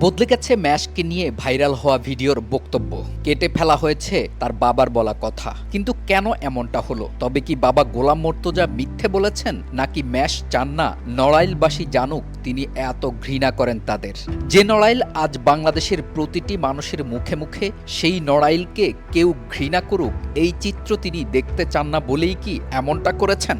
বদলে গেছে ম্যাশকে নিয়ে ভাইরাল হওয়া ভিডিওর বক্তব্য। কেটে ফেলা হয়েছে তার বাবার বলা কথা। কিন্তু কেন এমনটা হলো? তবে কি বাবা গোলাম মর্তজা মিথ্যে বলেছেন, নাকি ম্যাশ চান না নড়াইলবাসী জানুক তিনি এত ঘৃণা করেন তাদের? যে নড়াইল আজ বাংলাদেশের প্রতিটি মানুষের মুখে মুখে, সেই নড়াইলকে কেউ ঘৃণা করুক এই চিত্র তিনি দেখতে চান না বলেই কি এমনটা করেছেন?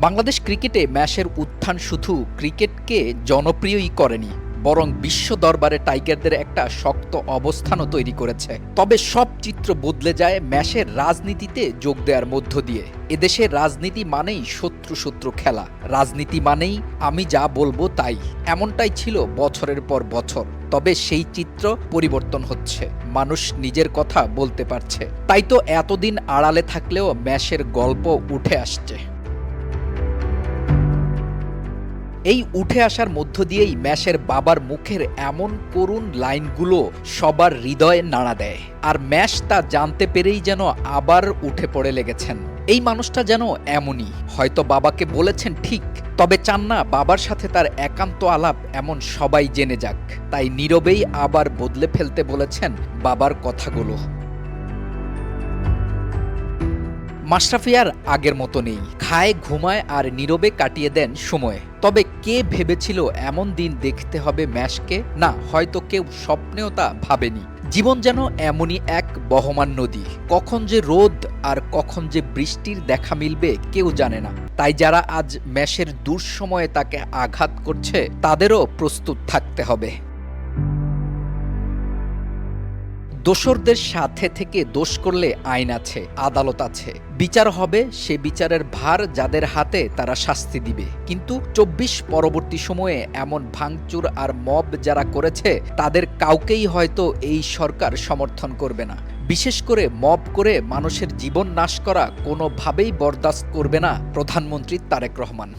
বাংলাদেশ ক্রিকেটে ম্যাশের উত্থান শুধু ক্রিকেটকে জনপ্রিয়ই করেনি, বরং বিশ্ব দরবারে টাইগারদের একটা শক্ত অবস্থানও তৈরি করেছে। তবে সব চিত্র বদলে যায় ম্যাশের রাজনীতিতে যোগ দেওয়ার মধ্য দিয়ে। এদেশের রাজনীতি মানেই শত্রু শত্রু খেলা, রাজনীতি মানেই আমি যা বলবো তাই, এমনটাই ছিল বছরের পর বছর। তবে সেই চিত্র পরিবর্তন হচ্ছে, মানুষ নিজের কথা বলতে পারছে। তাই তো এতদিন আড়ালে থাকলেও ম্যাশের গল্প উঠে আসছে। এই উঠে আসার মধ্য দিয়েই ম্যাশের বাবার মুখের এমন করুণ লাইনগুলো সবার হৃদয়ে নাড়া দেয়। আর ম্যাশ তা জানতে পেরেই যেন আবার উঠে পড়ে লেগেছেন। এই মানুষটা যেন এমনই, হয়তো বাবাকে বলেছেন ঠিক, তবে চান না বাবার সাথে তার একান্ত আলাপ এমন সবাই জেনে যাক। তাই নীরবেই আবার বদলে ফেলতে বলেছেন বাবার কথাগুলো। মাশরাফি আর আগের মতো নেই, খায় ঘুমায় আর নীরবে কাটিয়ে দেন সময়। তবে কে ভেবেছিল এমন দিন দেখতে হবে ম্যাশকে? না, হয়তো কেউ স্বপ্নেও তা ভাবেনি। জীবন যেন এমনই এক বহমান নদী, কখন যে রোদ আর কখন যে বৃষ্টির দেখা মিলবে কেউ জানে না। তাই যারা আজ ম্যাশের দুঃসময়ে তাকে আঘাত করছে তাদেরও প্রস্তুত থাকতে হবে। দোসরদের সাথে থেকে দোষ করলে আইন আছে, আদালত আছে, বিচার হবে। সে বিচারের ভার যাদের হাতে তারা শাস্তি দিবে। কিন্তু ২৪ পরবর্তী সময়ে এমন ভাঙচুর আর মব যারা করেছে তাদের কাউকেই হয়তো এই সরকার সমর্থন করবে না। বিশেষ করে মব করে মানুষের জীবন নাশ করা কোনোভাবেই বরদাস্ত করবে না প্রধানমন্ত্রী তারেক রহমান।